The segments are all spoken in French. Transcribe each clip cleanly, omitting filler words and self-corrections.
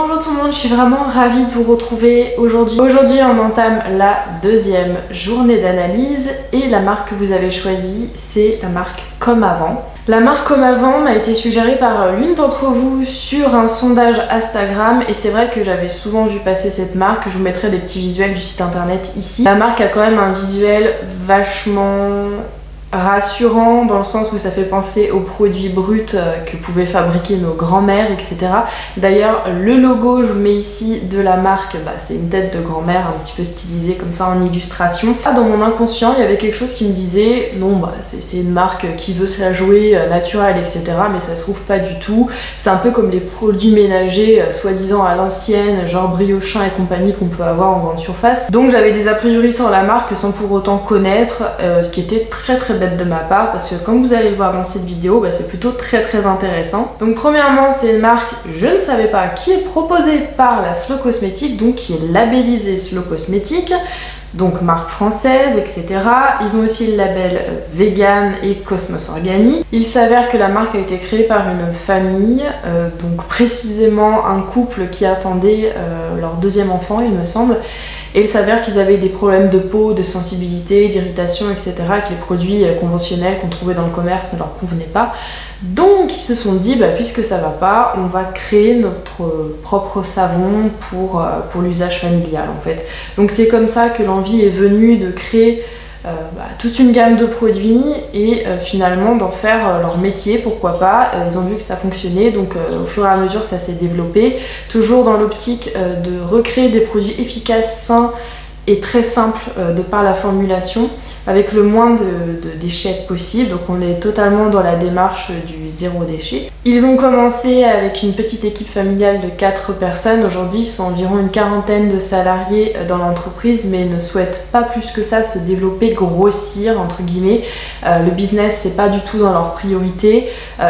Bonjour tout le monde, je suis vraiment ravie de vous retrouver aujourd'hui. Aujourd'hui on entame la deuxième journée d'analyse et la marque que vous avez choisie c'est la marque Comme Avant. La marque Comme Avant m'a été suggérée par l'une d'entre vous sur un sondage Instagram et c'est vrai que j'avais souvent vu passer cette marque. Je vous mettrai des petits visuels du site internet ici. La marque a quand même un visuel vachement rassurant dans le sens où ça fait penser aux produits bruts que pouvaient fabriquer nos grands-mères, etc. D'ailleurs, le logo, je vous mets ici, de la marque, c'est une tête de grand-mère un petit peu stylisée comme ça en illustration. Dans mon inconscient, il y avait quelque chose qui me disait non, c'est une marque qui veut se la jouer naturelle, etc. Mais ça se trouve pas du tout. C'est un peu comme les produits ménagers soi-disant à l'ancienne, genre Briochin et compagnie qu'on peut avoir en grande surface. Donc j'avais des a priori sur la marque sans pour autant connaître, ce qui était très bête de ma part parce que comme vous allez le voir dans cette vidéo, c'est plutôt très intéressant. Donc premièrement, c'est une marque, je ne savais pas, qui est proposée par la Slow Cosmétique, donc qui est labellisée Slow Cosmétique, donc marque française, etc. Ils ont aussi le label vegan et Cosmos Organic. Il s'avère que la marque a été créée par une famille, donc précisément un couple qui attendait leur deuxième enfant, il me semble. Et il s'avère qu'ils avaient des problèmes de peau, de sensibilité, d'irritation, etc. que les produits conventionnels qu'on trouvait dans le commerce ne leur convenaient pas. Donc ils se sont dit, puisque ça va pas, on va créer notre propre savon pour l'usage familial en fait. Donc c'est comme ça que l'envie est venue de créer toute une gamme de produits et finalement d'en faire leur métier, pourquoi pas. Ils ont vu que ça fonctionnait, donc au fur et à mesure ça s'est développé, toujours dans l'optique de recréer des produits efficaces, sains et très simples de par la formulation, avec le moins de déchets possible. Donc on est totalement dans la démarche du zéro déchet. Ils ont commencé avec une petite équipe familiale de 4 personnes. Aujourd'hui, ils sont environ une quarantaine de salariés dans l'entreprise, mais ils ne souhaitent pas plus que ça se développer, grossir, entre guillemets. Le business, c'est pas du tout dans leur priorité.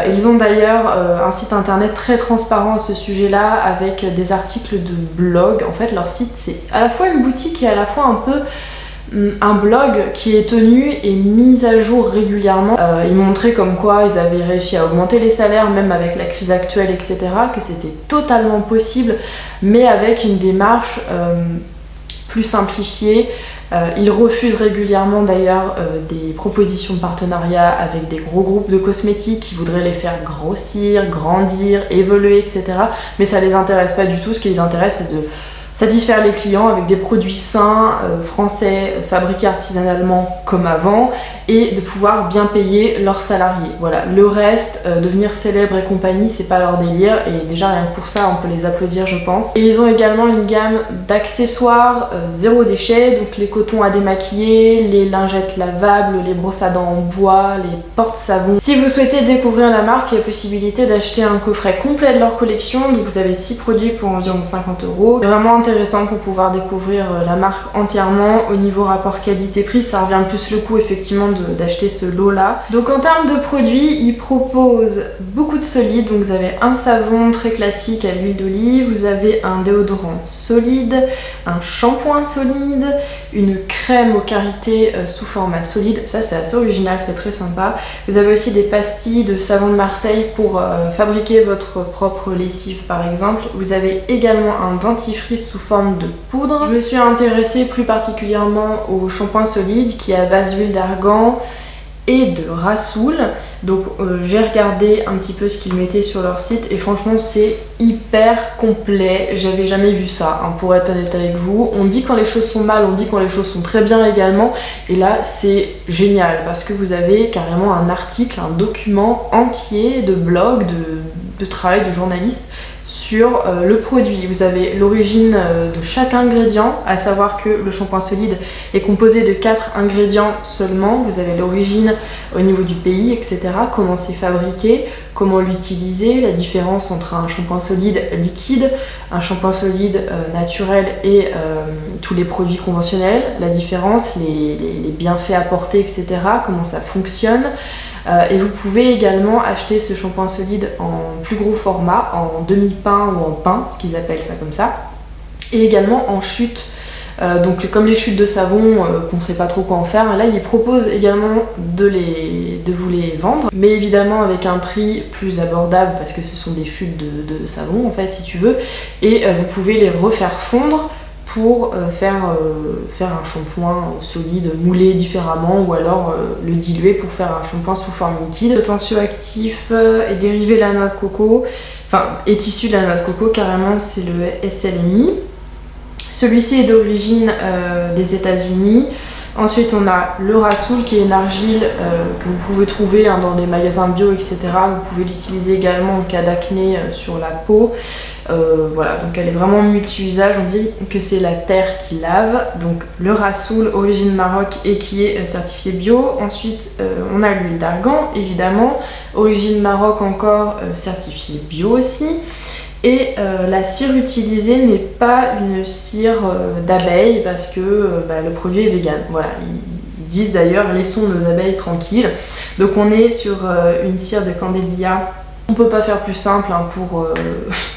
Ils ont d'ailleurs un site internet très transparent à ce sujet-là, avec des articles de blog. En fait, leur site, c'est à la fois une boutique et à la fois un peu un blog qui est tenu et mis à jour régulièrement. Ils montraient comme quoi ils avaient réussi à augmenter les salaires même avec la crise actuelle, etc. Que c'était totalement possible, mais avec une démarche plus simplifiée. Ils refusent régulièrement d'ailleurs des propositions de partenariat avec des gros groupes de cosmétiques qui voudraient les faire grossir, grandir, évoluer, etc. Mais ça les intéresse pas du tout. Ce qui les intéresse, c'est de satisfaire les clients avec des produits sains, français, fabriqués artisanalement comme avant, et de pouvoir bien payer leurs salariés. Voilà, le reste, devenir célèbre et compagnie, c'est pas leur délire, et déjà rien que pour ça, on peut les applaudir, je pense. Et ils ont également une gamme d'accessoires zéro déchet, donc les cotons à démaquiller, les lingettes lavables, les brosses à dents en bois, les porte-savons. Si vous souhaitez découvrir la marque, il y a possibilité d'acheter un coffret complet de leur collection, donc vous avez 6 produits pour environ 50 €. C'est vraiment intéressant pour pouvoir découvrir la marque entièrement. Au niveau rapport qualité-prix, ça revient plus le coup effectivement d'acheter ce lot là. Donc en termes de produits, ils proposent beaucoup de solides. Donc vous avez un savon très classique à l'huile d'olive, vous avez un déodorant solide, un shampoing solide, une crème aux karités sous format solide. Ça c'est assez original, c'est très sympa. Vous avez aussi des pastilles de savon de Marseille pour fabriquer votre propre lessive par exemple. Vous avez également un dentifrice sous forme de poudre. Je me suis intéressée plus particulièrement au shampoing solide qui est à base d'huile d'argan et de rassoul. Donc j'ai regardé un petit peu ce qu'ils mettaient sur leur site et franchement c'est hyper complet. J'avais jamais vu ça, pour être honnête avec vous. On dit quand les choses sont mal, on dit quand les choses sont très bien également. Et là c'est génial parce que vous avez carrément un article, un document entier de blog, de travail de journaliste sur le produit. Vous avez l'origine de chaque ingrédient, à savoir que le shampoing solide est composé de 4 ingrédients seulement. Vous avez l'origine au niveau du pays, etc. Comment c'est fabriqué, comment l'utiliser, la différence entre un shampoing solide liquide, un shampoing solide naturel et tous les produits conventionnels, la différence, les bienfaits apportés, etc. Comment ça fonctionne. Et vous pouvez également acheter ce shampoing solide en plus gros format, en demi-pain ou en pain, ce qu'ils appellent ça comme ça, et également en chute. Donc comme les chutes de savon qu'on sait pas trop quoi en faire, là ils proposent également de vous les vendre, mais évidemment avec un prix plus abordable parce que ce sont des chutes de savon en fait si tu veux, et vous pouvez les refaire fondre pour faire un shampoing solide moulé différemment, ou alors le diluer pour faire un shampoing sous forme liquide. Le tensioactif est dérivé de la noix de coco, enfin est issu de la noix de coco carrément, c'est le SLMI. Celui-ci est d'origine des États-Unis. Ensuite on a le Rasoul qui est une argile que vous pouvez trouver dans des magasins bio, etc. Vous pouvez l'utiliser également en cas d'acné sur la peau. Voilà, donc elle est vraiment multi-usage, on dit que c'est la terre qui lave. Donc le Rasoul, origine Maroc et qui est certifié bio. Ensuite on a l'huile d'argan, évidemment, origine Maroc encore, certifiée bio aussi. Et la cire utilisée n'est pas une cire d'abeille parce que le produit est vegan. Voilà, ils disent d'ailleurs laissons nos abeilles tranquilles. Donc on est sur une cire de Candélia. On peut pas faire plus simple pour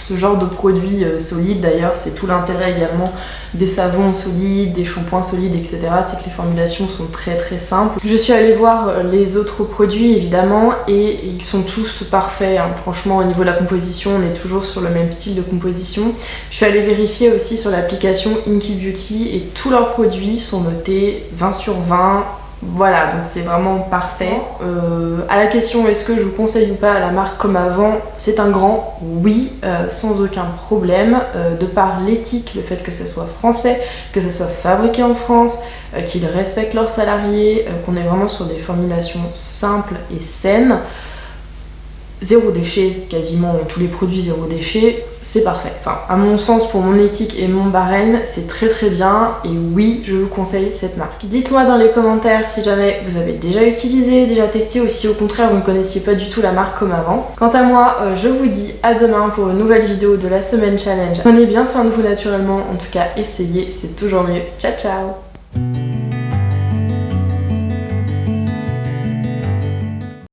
ce genre de produit solide. D'ailleurs c'est tout l'intérêt également des savons solides, des shampoings solides, etc. C'est que les formulations sont très très simples. Je suis allée voir les autres produits évidemment et ils sont tous parfaits. Franchement au niveau de la composition on est toujours sur le même style de composition. Je suis allée vérifier aussi sur l'application Inky Beauty et tous leurs produits sont notés 20 sur 20. Voilà, donc c'est vraiment parfait. À la question est-ce que je vous conseille ou pas la marque Comme Avant, c'est un grand oui, sans aucun problème, de par l'éthique, le fait que ce soit français, que ce soit fabriqué en France, qu'ils respectent leurs salariés, qu'on est vraiment sur des formulations simples et saines. Zéro déchet, quasiment tous les produits zéro déchet, c'est parfait. Enfin, à mon sens, pour mon éthique et mon barème, c'est très très bien et oui, je vous conseille cette marque. Dites-moi dans les commentaires si jamais vous avez déjà utilisé, déjà testé, ou si au contraire vous ne connaissiez pas du tout la marque Comme Avant. Quant à moi, je vous dis à demain pour une nouvelle vidéo de la semaine challenge. Prenez bien soin de vous naturellement, en tout cas essayez, c'est toujours mieux. Ciao ciao!